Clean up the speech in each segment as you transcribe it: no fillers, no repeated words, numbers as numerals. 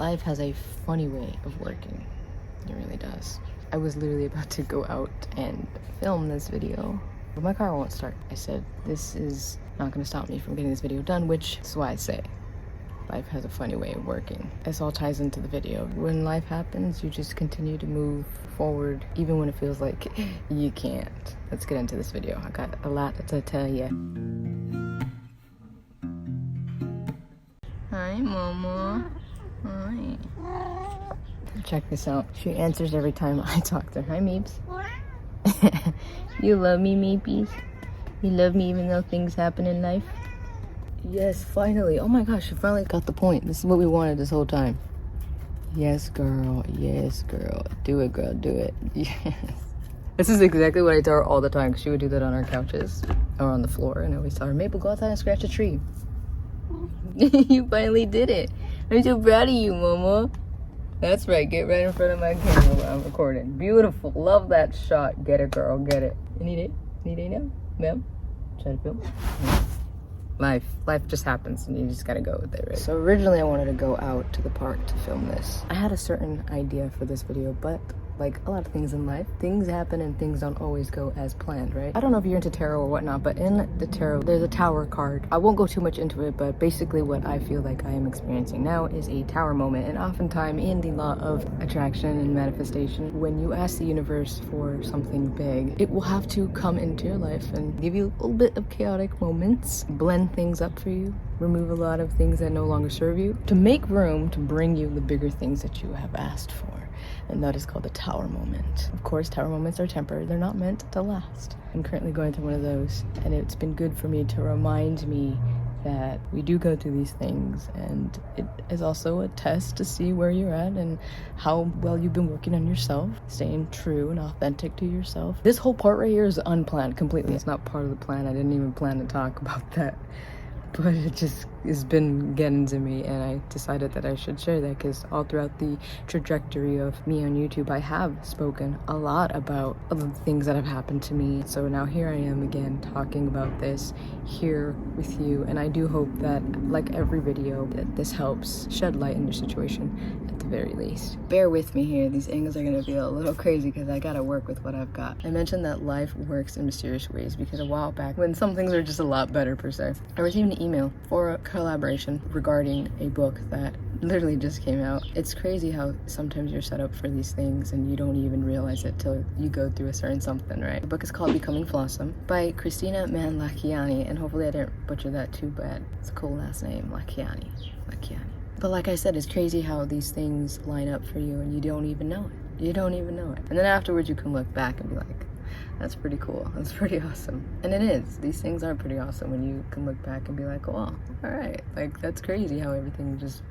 Life has a funny way of working. It really does. I was literally about to go out and film this video, but my car won't start. I said, this is not gonna stop me from getting this video done, which is why I say life has a funny way of working. This all ties into the video. When life happens, you just continue to move forward, even when it feels like you can't. Let's get into this video. I got a lot to tell you. Hi, Mama. Hi. Check this out. She answers every time I talk to her. Hi, Meeps. You love me, Meepies? You love me even though things happen in life? Yes, finally. Oh my gosh, she finally got the point. This is what we wanted this whole time. Yes, girl. Yes, girl. Do it, girl. Do it. Yes. This is exactly what I tell her all the time, because she would do that on our couches or on the floor, and I always tell her, Maple, go outside and scratch a tree. You finally did it. I'm so proud of you, Mama. That's right. Get right in front of my camera while I'm recording. Beautiful. Love that shot. Get it, girl. Get it. You need it? Need it now? Ma'am? Try to film. Life just happens and you just gotta go with it, right? So originally I wanted to go out to the park to film this. I had a certain idea for this video, but like a lot of things in life, things happen and things don't always go as planned, right? I don't know if you're into tarot or whatnot, but in the tarot, there's a tower card. I won't go too much into it, but basically what I feel like I am experiencing now is a tower moment. And oftentimes in the law of attraction and manifestation, when you ask the universe for something big, it will have to come into your life and give you a little bit of chaotic moments, blend things up for you, remove a lot of things that no longer serve you, to make room to bring you the bigger things that you have asked for. And that is called the tower moment. Of course, tower moments are temporary. They're not meant to last. I'm currently going through one of those, and it's been good for me to remind me that we do go through these things, and it is also a test to see where you're at and how well you've been working on yourself, staying true and authentic to yourself. This whole part right here is unplanned completely. It's not part of the plan. I didn't even plan to talk about that, but it just has been getting to me, and I decided that I should share that because all throughout the trajectory of me on YouTube, I have spoken a lot about the things that have happened to me. So now here I am again talking about this here with you, and I do hope that, like every video, that this helps shed light in your situation at the very least. Bear with me here. These angles are gonna feel a little crazy because I gotta work with what I've got. I mentioned that life works in mysterious ways because a while back, when some things are just a lot better per se, I received an email for a collaboration regarding a book that literally just came out. It's crazy how sometimes you're set up for these things and you don't even realize it till you go through a certain something, right? The book is called Becoming Flawesome by Kristina Mänd-Lakhiani, and hopefully I didn't butcher that too bad. It's a cool last name, Lakhiani. But like I said, it's crazy how these things line up for you and you don't even know it. You don't even know it. And then afterwards you can look back and be like, that's pretty cool. That's pretty awesome. And it is. These things are pretty awesome when you can look back and be like, oh, all right. Like, that's crazy how everything just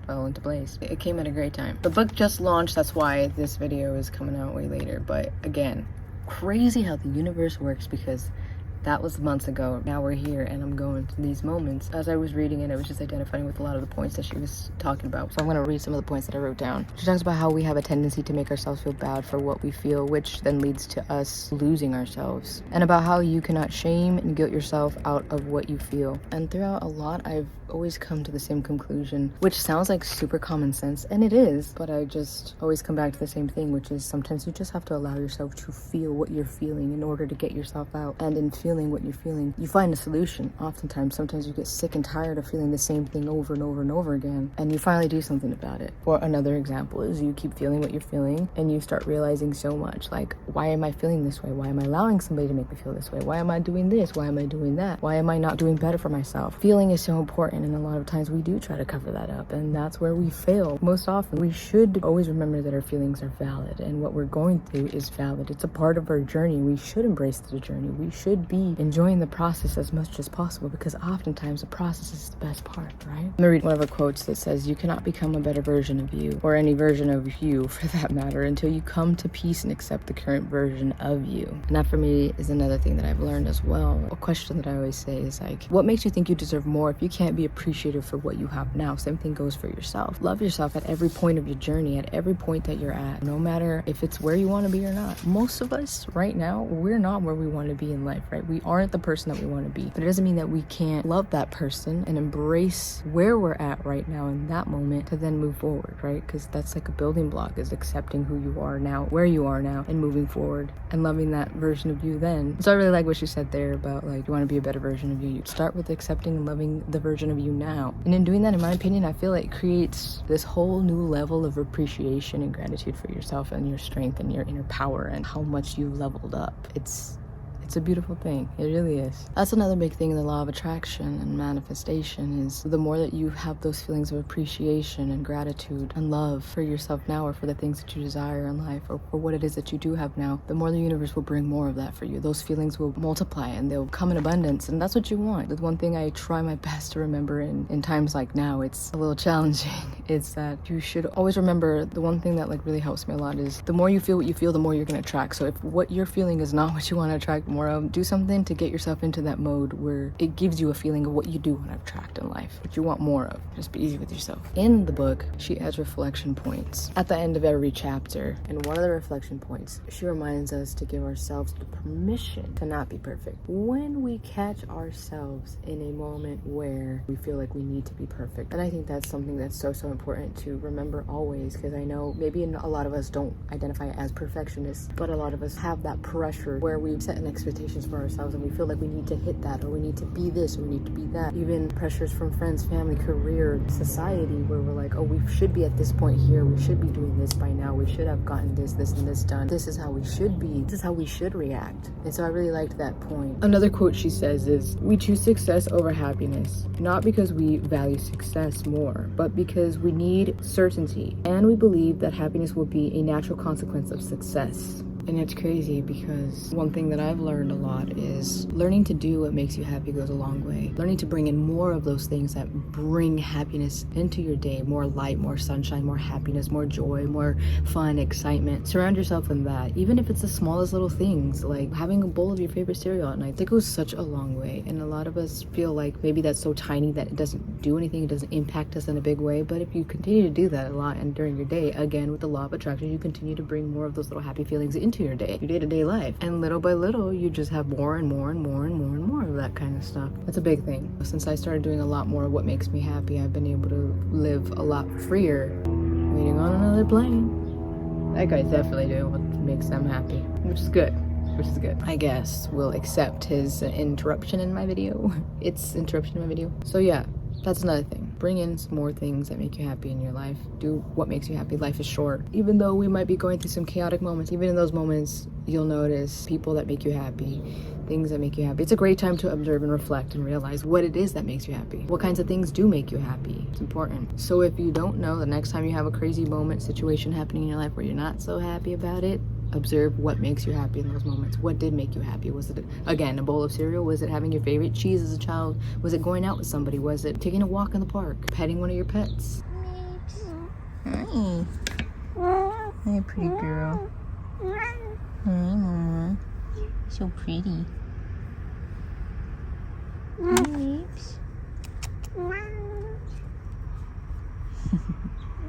fell into place. It came at a great time. The book just launched. That's why this video is coming out way later. But again, crazy how the universe works, because that was months ago. Now we're here and I'm going through these moments. As I was reading it, I was just identifying with a lot of the points that she was talking about. So I'm gonna read some of the points that I wrote down. She talks about how we have a tendency to make ourselves feel bad for what we feel, which then leads to us losing ourselves. And about how you cannot shame and guilt yourself out of what you feel. And throughout a lot, I've always come to the same conclusion, which sounds like super common sense, and it is, but I just always come back to the same thing, which is sometimes you just have to allow yourself to feel what you're feeling in order to get yourself out. And in feeling what you're feeling, you find a solution. Oftentimes, sometimes you get sick and tired of feeling the same thing over and over and over again, and you finally do something about it. Or another example is you keep feeling what you're feeling and you start realizing so much, like, why am I feeling this way? Why am I allowing somebody to make me feel this way? Why am I doing this? Why am I doing that? Why am I not doing better for myself? Feeling is so important, and a lot of times we do try to cover that up, and that's where we fail most often. We should always remember that our feelings are valid, and what we're going through is valid. It's a part of our journey. We should embrace the journey. We should be enjoying the process as much as possible, because oftentimes the process is the best part, right? I'm gonna read one of her quotes that says, you cannot become a better version of you, or any version of you for that matter, until you come to peace and accept the current version of you. And that for me is another thing that I've learned as well. A question that I always say is like, what makes you think you deserve more if you can't be appreciative for what you have now? Same thing goes for yourself. Love yourself at every point of your journey, at every point that you're at, no matter if it's where you want to be or not. Most of us right now, we're not where we want to be in life, right? we aren't the person that we want to be. But it doesn't mean that we can't love that person and embrace where we're at right now in that moment to then move forward, right? Because that's like a building block, is accepting who you are now, where you are now, and moving forward and loving that version of you then. So I really like what she said there about like, you want to be a better version of you. You start with accepting and loving the version of you now. And in doing that, in my opinion, I feel like it creates this whole new level of appreciation and gratitude for yourself and your strength and your inner power and how much you've leveled up. It's a beautiful thing. It really is. That's another big thing in the law of attraction and manifestation, is the more that you have those feelings of appreciation and gratitude and love for yourself now, or for the things that you desire in life, or for what it is that you do have now, the more the universe will bring more of that for you. Those feelings will multiply and they'll come in abundance, and that's what you want. The one thing I try my best to remember in times like now, it's a little challenging, is that you should always remember, the one thing that like really helps me a lot is, the more you feel what you feel, the more you're going to attract. So if what you're feeling is not what you want to attract more of, do something to get yourself into that mode where it gives you a feeling of what you do want to attract in life, what you want more of. Just be easy with yourself. In the book, she adds reflection points at the end of every chapter, and one of the reflection points, she reminds us to give ourselves the permission to not be perfect. When we catch ourselves in a moment where we feel like we need to be perfect, and I think that's something that's so important to remember always, because I know maybe a lot of us don't identify as perfectionists, but a lot of us have that pressure where we set an expectations for ourselves and we feel like we need to hit that, or we need to be this, or we need to be that. Even pressures from friends, family, career, society, where we're like, oh, we should be at this point here, we should be doing this by now, we should have gotten this and this done, this is how we should be, this is how we should react. And so I really liked that point. Another quote she says is, we choose success over happiness, not because we value success more, but because we need certainty, and we believe that happiness will be a natural consequence of success. And it's crazy, because one thing that I've learned a lot is learning to do what makes you happy goes a long way. Learning to bring in more of those things that bring happiness into your day. More light, more sunshine, more happiness, more joy, more fun, excitement. Surround yourself in that. Even if it's the smallest little things, like having a bowl of your favorite cereal at night, that goes such a long way. And a lot of us feel like maybe that's so tiny that it doesn't do anything, it doesn't impact us in a big way. But if you continue to do that a lot, and during your day, again, with the law of attraction, you continue to bring more of those little happy feelings into your day, your day-to-day life, and little by little you just have more and more and more and more and more of that kind of stuff. That's a big thing. Since I started doing a lot more of what makes me happy, I've been able to live a lot freer. Waiting on another plane. That guy's definitely doing what makes them happy, which is good. I guess we'll accept his interruption in my video. It's interruption in my video. So yeah, that's another thing. Bring in some more things that make you happy in your life. Do what makes you happy. Life is short. Even though we might be going through some chaotic moments, even in those moments, you'll notice people that make you happy, things that make you happy. It's a great time to observe and reflect and realize what it is that makes you happy. What kinds of things do make you happy? It's important. So if you don't know, the next time you have a crazy moment, situation happening in your life where you're not so happy about it, observe what makes you happy in those moments. What did make you happy? Was it, again, a bowl of cereal? Was it having your favorite cheese as a child? Was it going out with somebody? Was it taking a walk in the park? Petting one of your pets? Hi. Hi, pretty girl. Hi, Mama. So pretty. Babes.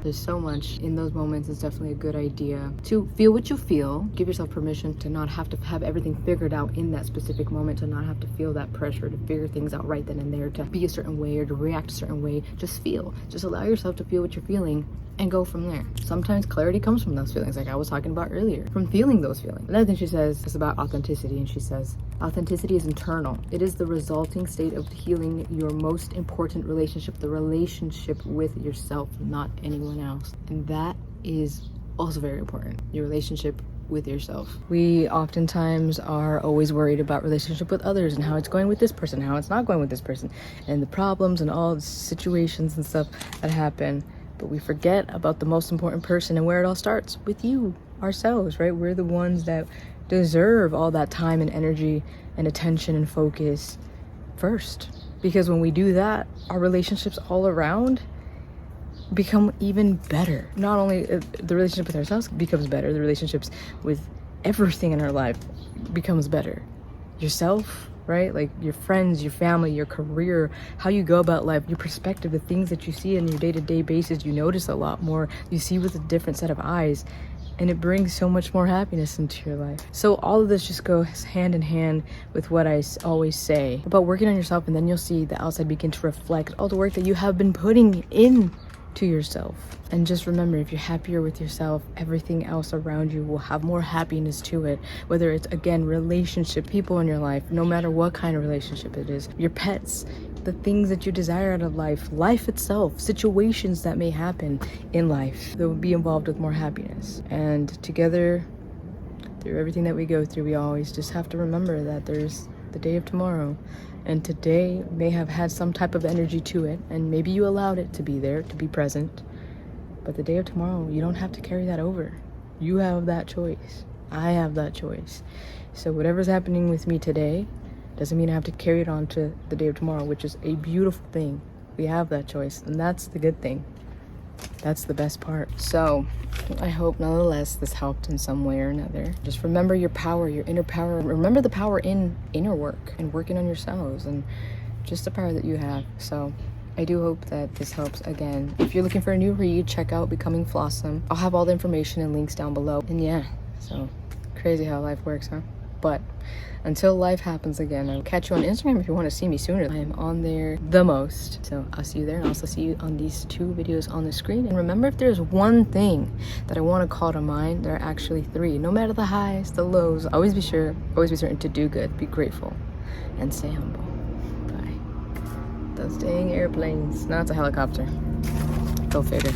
There's so much in those moments. It's definitely a good idea to feel what you feel. Give yourself permission to not have to have everything figured out in that specific moment, to not have to feel that pressure to figure things out right then and there, to be a certain way or to react a certain way. Just feel. Just allow yourself to feel what you're feeling and go from there. Sometimes clarity comes from those feelings, like I was talking about earlier, from feeling those feelings. Another thing she says is about authenticity, and she says, authenticity is internal. It is the resulting state of healing your most important relationship, the relationship with yourself, not anyone else. And that is also very important, your relationship with yourself. We oftentimes are always worried about relationship with others and how it's going with this person, how it's not going with this person, and the problems and all the situations and stuff that happen. But we forget about the most important person and where it all starts with you, ourselves, right? We're the ones that deserve all that time and energy and attention and focus first. Because when we do that, our relationships all around become even better. Not only the relationship with ourselves becomes better, the relationships with everything in our life becomes better. Yourself, right? Like your friends, your family, your career, how you go about life, your perspective, the things that you see on your day-to-day basis, you notice a lot more. You see with a different set of eyes. and it brings so much more happiness into your life. So all of this just goes hand in hand with what I always say about working on yourself, and then you'll see the outside begin to reflect all the work that you have been putting in to yourself. And just remember, if you're happier with yourself, everything else around you will have more happiness to it. Whether it's, again, relationship, people in your life, no matter what kind of relationship it is, your pets, the things that you desire out of life, life itself, situations that may happen in life that will be involved with more happiness. And together, through everything that we go through, we always just have to remember that there's the day of tomorrow. And today may have had some type of energy to it, and maybe you allowed it to be there, to be present. But the day of tomorrow, you don't have to carry that over. You have that choice. I have that choice. So whatever's happening with me today doesn't mean I have to carry it on to the day of tomorrow, which is a beautiful thing. We have that choice, and that's the good thing. That's the best part. So I hope nonetheless this helped in some way or another. Just remember your power, your inner power. Remember the power in inner work and working on yourselves, and just the power that you have. So I do hope that this helps. Again, if you're looking for a new read, check out Becoming Flawesome. I'll have all the information and links down below. And yeah, so crazy how life works, huh? But until life happens again, I'll catch you on Instagram if you want to see me sooner. I am on there the most. So I'll see you there, and I'll also see you on these 2 videos on the screen. And remember, if there's one thing that I want to call to mind, there are actually 3. No matter the highs, the lows, always be certain to do good, be grateful, and stay humble. Bye. Those dang airplanes. Now it's a helicopter. Go figure.